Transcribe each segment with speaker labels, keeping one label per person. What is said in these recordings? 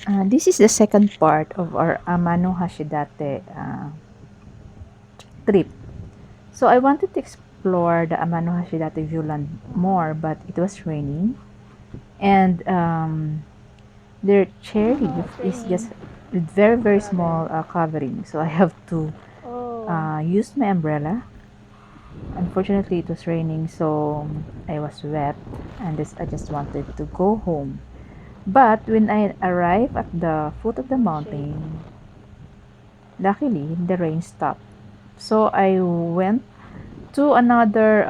Speaker 1: This is the second part of our Amano Hashidate trip. So I wanted to explore the Amano Hashidate viewland more, but it was raining, and their chair
Speaker 2: Oh,
Speaker 1: leaf
Speaker 2: it's
Speaker 1: is just
Speaker 2: raining.
Speaker 1: with very very
Speaker 2: Rather.
Speaker 1: small covering. So I have to
Speaker 2: Oh,
Speaker 1: use my umbrella. Unfortunately, it was raining, so I was wet, and I just wanted to go home. But when I arrived at the foot of the
Speaker 2: no shade.
Speaker 1: mountain, luckily the rain stopped. So I went to another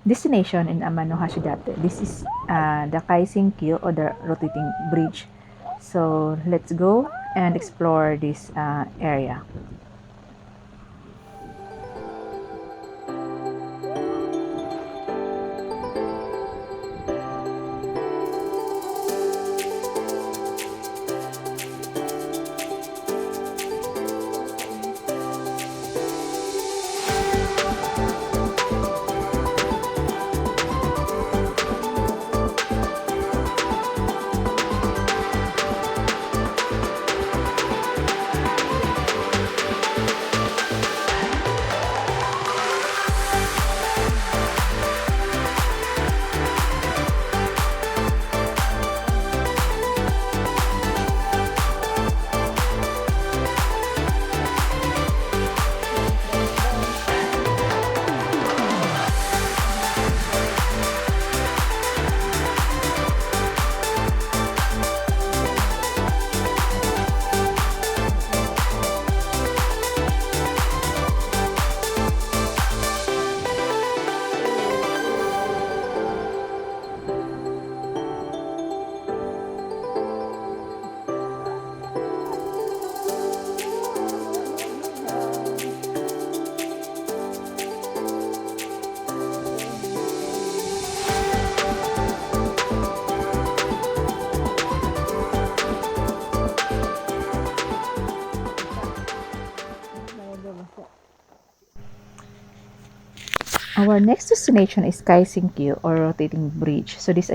Speaker 1: destination in Amano Hashidate. This is the Kaisenkyo or the rotating bridge. So let's go and explore this area. Our next destination is Kaisenkyo or rotating bridge. So this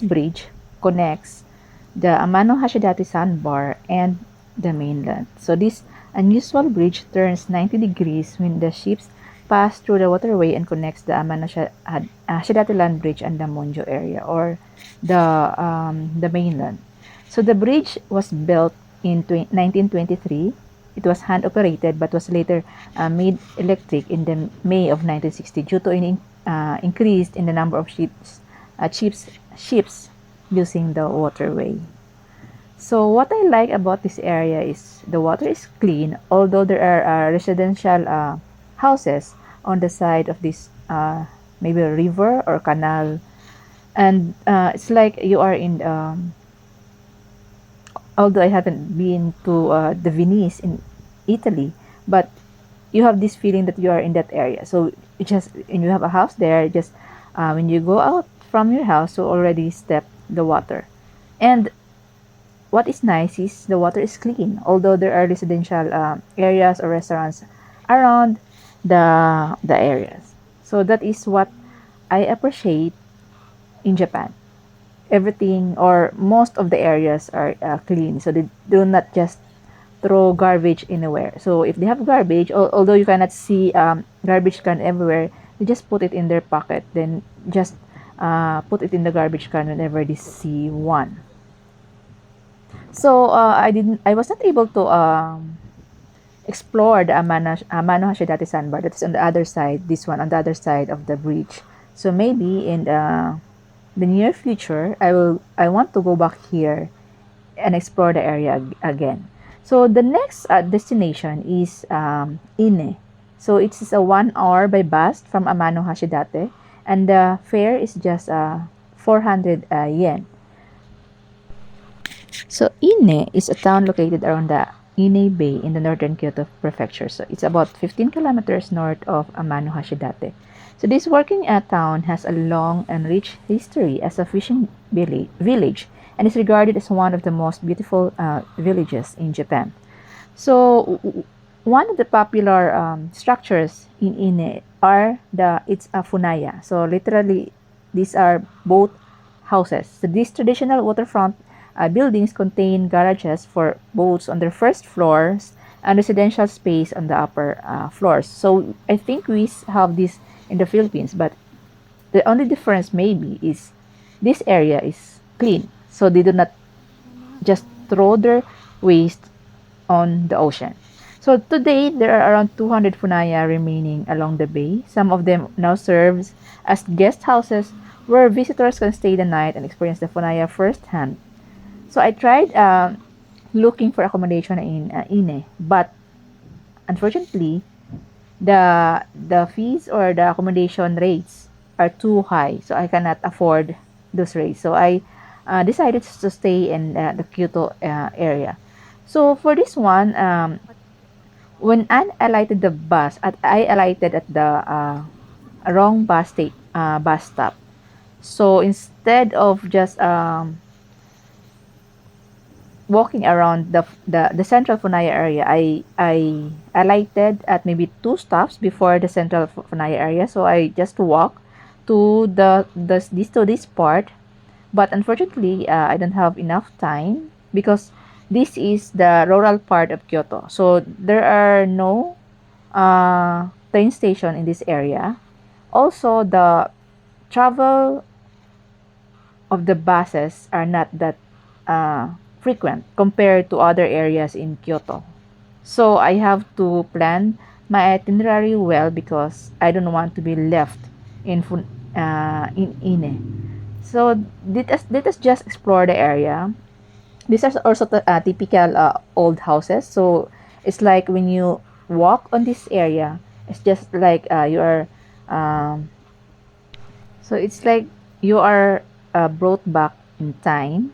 Speaker 1: bridge connects the Amano Hashidate sandbar and the mainland. So this unusual bridge turns 90 degrees when the ships pass through the waterway and connects the Hashidate land bridge and the Monjo area or the mainland. So the bridge was built in 1923. It was hand operated but was later made electric in the May of 1960 due to an increase in the number of ships using the waterway. So what I like about this area is the water is clean, although there are residential houses on the side of this maybe a river or canal, and it's like you are in. Although I haven't been to the Venice in Italy, but you have this feeling that you are in that area. So you just when you have a house there, just when you go out from your house, you already step the water, and what is nice is the water is clean, although there are residential areas or restaurants around the areas. So that is what I appreciate in Japan. Everything or most of the areas are clean, so they do not just throw garbage anywhere. So if they have garbage, although you cannot see garbage can everywhere, they just put it in their pocket, then just put it in the garbage can whenever they see one. So I was not able to explore the Amano Hashidate Sandbar. That is on the other side. This one on the other side of the bridge. So maybe in the near future, I want to go back here and explore the area again. So the next destination is Ine. So it's a 1 hour by bus from Amano Hashidate, and the fare is just 400 yen. So Ine is a town located around the Ine Bay in the northern Kyoto prefecture. So it's about 15 kilometers north of Amano Hashidate. So this working town has a long and rich history as a fishing village and is regarded as one of the most beautiful villages in Japan. So one of the popular structures in Ine are it's a funaya. So literally, these are boat houses. So this traditional waterfront buildings contain garages for boats on their first floors and residential space on the upper floors. So I think we have this in the Philippines, but the only difference maybe is this area is clean. So they do not just throw their waste on the ocean. So today there are around 200 funaya remaining along the bay. Some of them now serves as guest houses where visitors can stay the night and experience the funaya firsthand. So I tried looking for accommodation in Ine, but unfortunately the fees or the accommodation rates are too high, so I cannot afford those rates. So I decided to stay in the Kyoto area. So for this one, when I alighted the bus, I alighted at the wrong bus stop. So instead of just walking around the central Funaya area, I alighted at maybe two stops before the central Funaya area. So I just walk to this part, but unfortunately, I don't have enough time because this is the rural part of Kyoto. So there are no train station in this area. Also, the travel of the buses are not that uh, frequent compared to other areas in Kyoto. So I have to plan my itinerary well because I don't want to be left in Ine. So let us just explore the area. These are also typical old houses. So it's like when you walk on this area, it's just like you are um, so it's like you are brought back in time,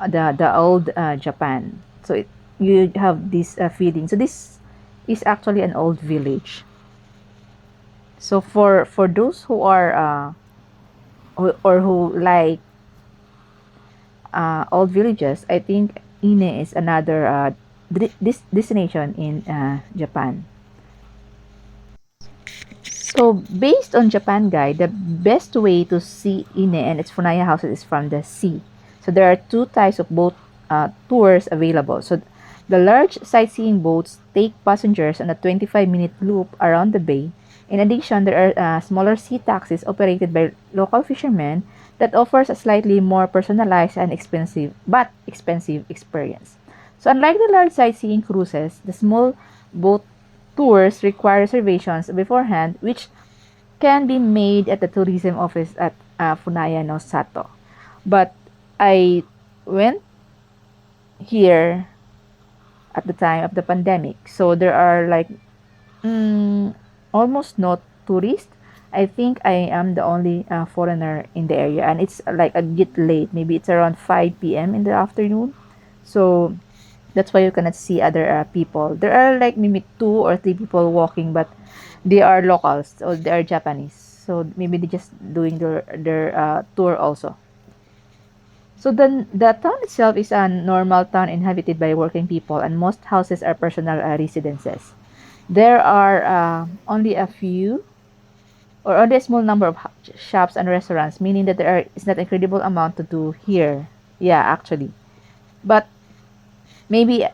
Speaker 1: the old Japan. So you have this feeling. So this is actually an old village. So for those who are or who like old villages, I think Ine is another this destination in Japan. So, based on Japan Guide, the best way to see Ine and its Funaya houses is from the sea. So, there are two types of boat tours available. So, the large sightseeing boats take passengers on a 25-minute loop around the bay. In addition, there are smaller sea taxis operated by local fishermen that offers a slightly more personalized and expensive experience. So, unlike the large sightseeing cruises, the small boat tours require reservations beforehand, which can be made at the tourism office at Funaya no Sato. But I went here at the time of the pandemic, so there are like mm, almost no tourists. I think I am the only foreigner in the area, and it's like a bit late. Maybe it's around 5 p.m. in the afternoon. So that's why you cannot see other people. There are like maybe two or three people walking, but they are locals or they are Japanese. So maybe they're just doing their tour also. So the town itself is a normal town inhabited by working people, and most houses are personal residences. There are only a few or only a small number of shops and restaurants, meaning that is not incredible amount to do here. Yeah, actually. But maybe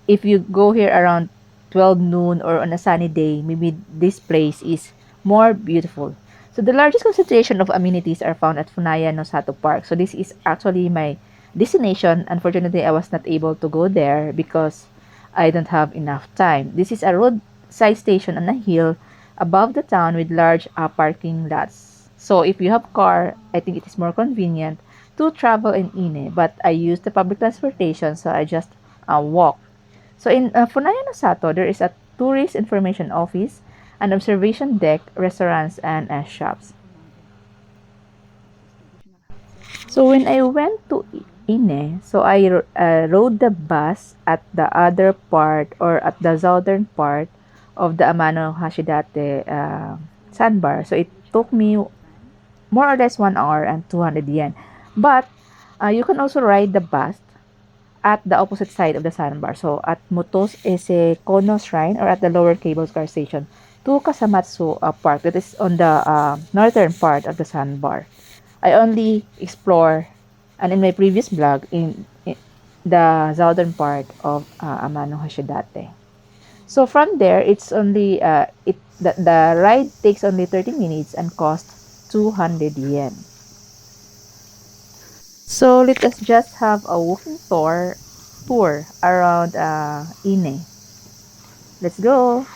Speaker 1: if you go here around 12 noon or on a sunny day, maybe this place is more beautiful. So the largest concentration of amenities are found at Funaya no Sato Park. So this is actually my destination. Unfortunately, I was not able to go there because I don't have enough time. This is a roadside station on a hill above the town with large parking lots. So if you have car, I think it is more convenient to travel in Ine. But I use the public transportation, so I just walk. So in Funaya no Sato, there is a tourist information office, an observation deck, restaurants, and shops. So when I went to Ine, so I rode the bus at the other part or at the southern part of the Amano Hashidate sandbar. So it took me more or less 1 hour and 200 yen. But you can also ride the bus at the opposite side of the sandbar. So at Mutos Ise Kono Shrine or at the lower cable car station to Kasamatsu Park that is on the northern part of the sandbar. I only explore And in my previous vlog, in the southern part of Amano Hashidate. So from there, it's only the ride takes only 30 minutes and costs 200 yen. So let us just have a walking tour around Ine. Let's go.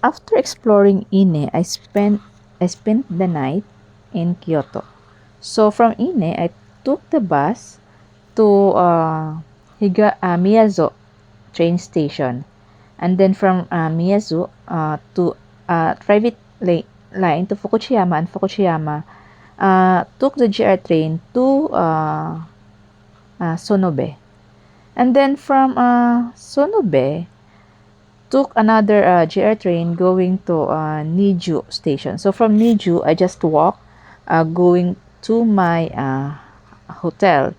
Speaker 1: After exploring Ine, I spent the night in Kyoto. So from Ine, I took the bus to Miyazo train station, and then from Miyazu to private line to Fukushima, and Fukushima took the GR train to Sonobe, and then from Sonobe took another GR train going to Niju station. So from Niju, I just walk going to my hotel.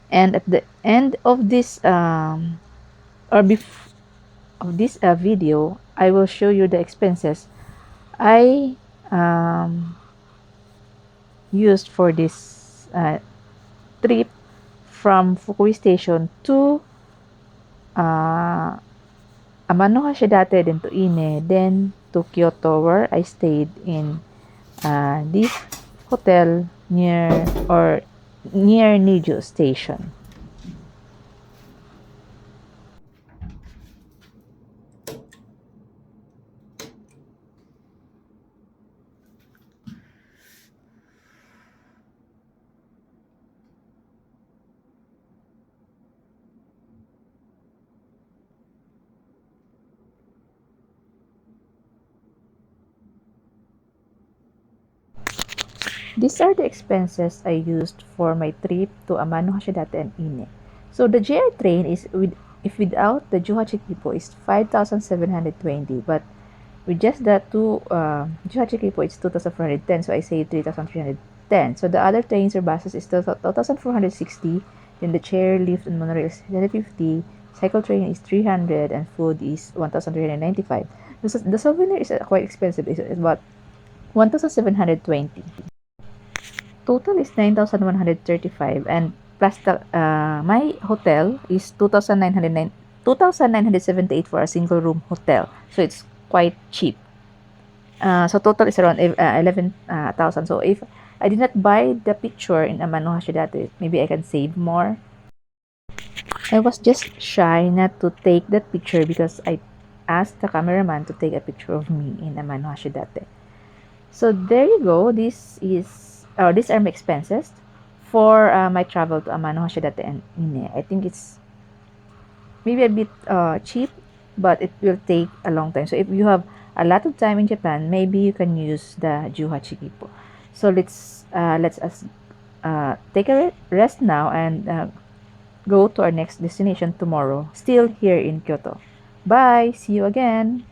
Speaker 1: And at the end of this or bef- of this video, I will show you the expenses I um, used for this trip from Fukui Station to uh, Amano Hashidate, then to Ine, then to Kyoto, where I stayed in this hotel near Nijo Station. These are the expenses I used for my trip to Amano, Hashidate, and Ine. So the JR train is if without the Juhachikipo is 5,720, but with just the two Juhachikipo it's 2,410, so I say 3,310. So the other trains or buses is 2,460. Then the chair lift and monorail is 150. Cycle train is 300 and food is 1,395. The souvenir is quite expensive. It's about 1,720. Total is 9,135 and plus the my hotel is 2,978 for a single room hotel. So it's quite cheap. So total is around 11,000. So if I did not buy the picture in Amano Hashidate, maybe I can save more. I was just shy not to take that picture because I asked the cameraman to take a picture of me in Amano Hashidate. So there you go. These are my expenses for my travel to Amano, Hashidate, and Ine. I think it's maybe a bit cheap, but it will take a long time. So if you have a lot of time in Japan, maybe you can use the Juha Chikipo. So let's us take a rest now and go to our next destination tomorrow. Still here in Kyoto. Bye. See you again.